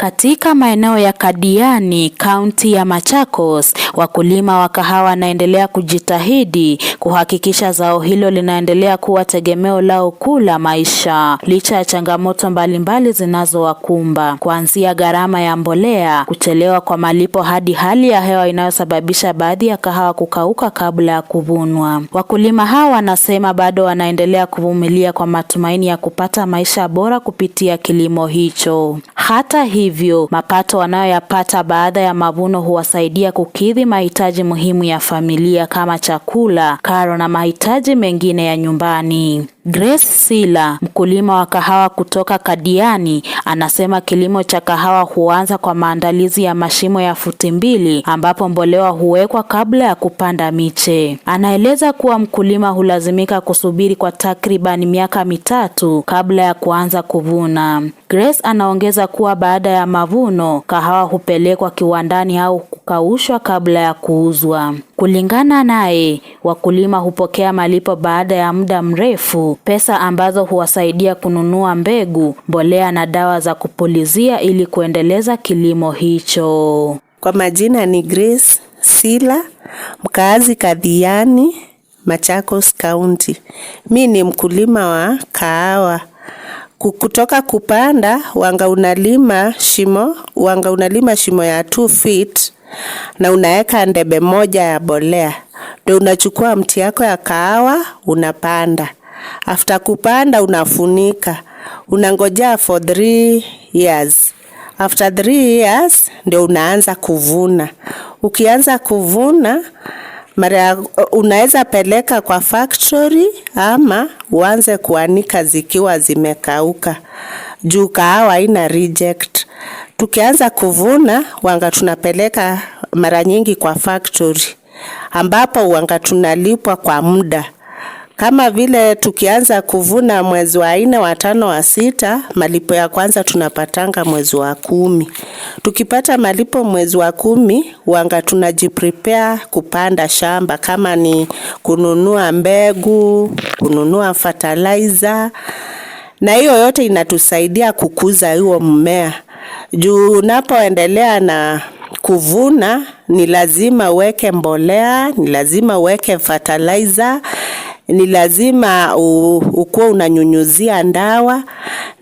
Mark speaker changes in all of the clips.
Speaker 1: Katika maeneo ya Kadiani, kaunti ya Machakos, wakulima wa kahawa wanaendelea kujitahidi kuhakikisha zao hilo linaendelea kuwa tegemeo lao kuu la maisha, licha ya changamoto mbalimbali zinazowakumba, kuanzia gharama ya mbolea, kuchelewa kwa malipo hadi hali ya hewa inayosababisha baadhi ya kahawa kukauka kabla ya kuvunwa. Wakulima hawa wanasema bado wanaendelea kuvumilia kwa matumaini ya kupata maisha bora kupitia kilimo hicho. Hata hivyo, mapato wanayoyapata baada ya mavuno huwasaidia kukidhi mahitaji muhimu ya familia kama chakula, karo na mahitaji mengine ya nyumbani. Grace Sila, mkulima wa kahawa kutoka Kadiani, anasema kilimo cha kahawa huanza kwa maandalizi ya mashimo ya futi 2 ambapo mbolea huwekwa kabla ya kupanda miche. Anaeleza kuwa mkulima hulazimika kusubiri kwa takriban miaka 3 kabla ya kuanza kuvuna. Grace anaongeza kuwa baada ya mavuno, kahawa hupelekwa kiwandani au kukaushwa kabla ya kuuzwa. Kulingana naye, wakulima hupokea malipo baada ya muda mrefu, pesa ambazo huwasaidia kununua mbegu, mbolea na dawa za kupulizia ili kuendeleza kilimo hicho.
Speaker 2: Kwa majina ni Grace Sila, mkaazi Kadiani, Machakos County. Mimi ni mkulima wa kahawa. Kutoka kupanda, unalima shimo ya 2 feet na unaweka ndebe moja ya mbolea. Ndio unachukua mti yako ya kahawa unapanda. After kupanda unafunika. Unangojea for 3 years. After 3 years ndio unaanza kuvuna. Ukianza kuvuna, unaweza peleka kwa factory ama uanze kuanika zikiwa zimekauka. Juu kahawa haina reject. Tukianza kuvuna, tunapeleka mara nyingi kwa factory, ambapo tunalipwa kwa muda. Kama vile tukianza kuvuna mwezi wa 4, wa 5, wa 6, malipo ya kwanza tunapatanga mwezi wa 10. Tukipata malipo mwezi wa 10, tunajiprepare kupanda shamba, kama ni kununua mbegu, kununua fertilizer, na hiyo yote inatusaidia kukuza huo mmea. Juu unapoendelea na kuvuna, ni lazima uweke mbolea, ni lazima uweke fertilizer, ni lazima ukuwe unanyunyuzia dawa,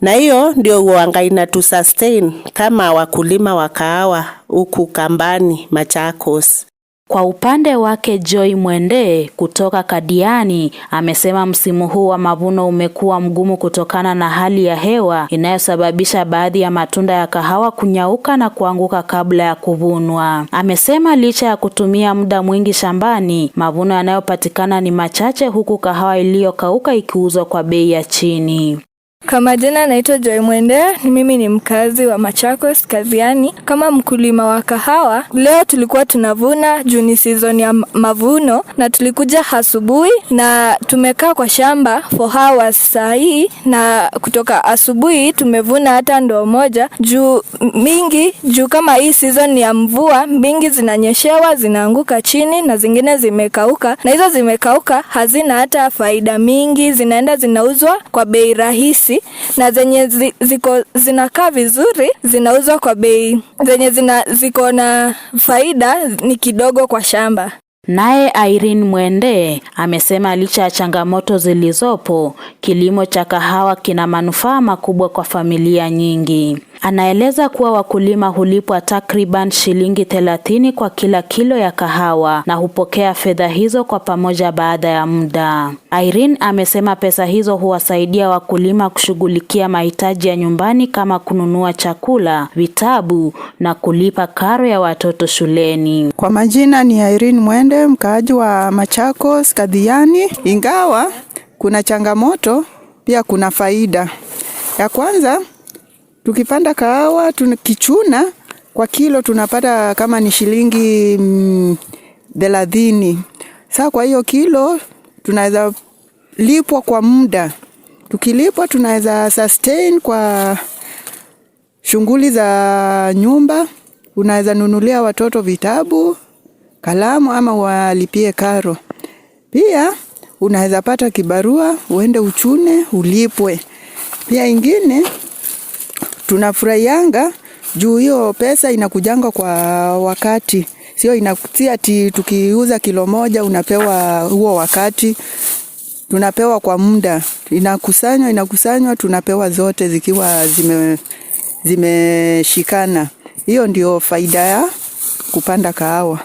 Speaker 2: na hiyo ndio inatusustain kama wakulima wa kahawa huku kambani Machakos.
Speaker 1: Kwa upande wake Joy Mwende kutoka Kadiani amesema msimu huu wa mavuno umekuwa mgumu kutokana na hali ya hewa inayosababisha baadhi ya matunda ya kahawa kunyauka na kuanguka kabla ya kuvunwa. Amesema licha ya kutumia muda mwingi shambani, mavuno yanayopatikana ni machache, huku kahawa iliyokauka ikiuzwa kwa bei ya chini.
Speaker 3: Kwa majina naitwa Joy Mwende, mimi ni mkazi wa Machakos Kadiani. Kama mkulima wa kahawa, leo tulikuwa tunavuna juu ni season ya mavuno, na tulikuja asubuhi na tumekaa kwa shamba for hours saa hii, na kutoka asubuhi tumevuna hata ndoo moja juu kama hii season ya mvua mingi zinanyeshewa, zinaanguka chini na zingine zimekauka, na hizo zimekauka hazina hata faida mingi, zinauzwa kwa bei rahisi, na zenye zinakaa vizuri zinauzwa kwa bei, zenye ziko na faida ni kidogo kwa shamba.
Speaker 1: Naye Irene Mwende amesema licha ya changamoto zilizopo, kilimo cha kahawa kina manufaa makubwa kwa familia nyingi. Anaeleza kuwa wakulima hulipwa takriban shilingi 30 kwa kila kilo ya kahawa na hupokea fedha hizo kwa pamoja baada ya muda. Irene amesema pesa hizo huwasaidia wakulima kushughulikia mahitaji ya nyumbani kama kununua chakula, vitabu na kulipa karo ya watoto shuleni.
Speaker 4: Kwa majina ni Irene Mwende, mkaaji wa Machakos Kadiani. Ingawa kuna changamoto, pia kuna faida. Ya kwanza, tukipanda kahawa tukichuna kwa kilo tunapata kama ni shilingi 30. Sasa kwa hiyo kilo tunaweza lipwa kwa muda. Tukilipwa tunaweza sustain kwa shughuli za nyumba. Unaweza nunulia watoto vitabu, kalamu ama walipie karo. Pia unaweza pata kibarua, uende uchune, ulipwe. Pia ingine tunafurahianga Juu hiyo pesa inakujanga kwa wakati. Sio inakutia ati tukiuza kilo moja unapewa huo wakati. Tunapewa kwa muda. Inakusanywa tunapewa zote zikiwa zimeshikana. Hiyo ndio faida ya kupanda kahawa.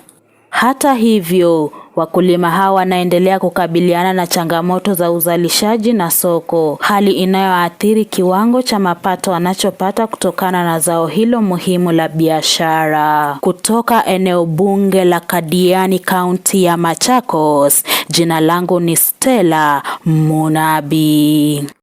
Speaker 1: Hata hivyo, wakulima hawa wanaendelea kukabiliana na changamoto za uzalishaji na soko, hali inayoathiri kiwango cha mapato wanachopata kutokana na zao hilo muhimu la biashara. Kutoka eneo bunge la Kadiani, kaunti ya Machakos, jina langu ni Stella Munabi.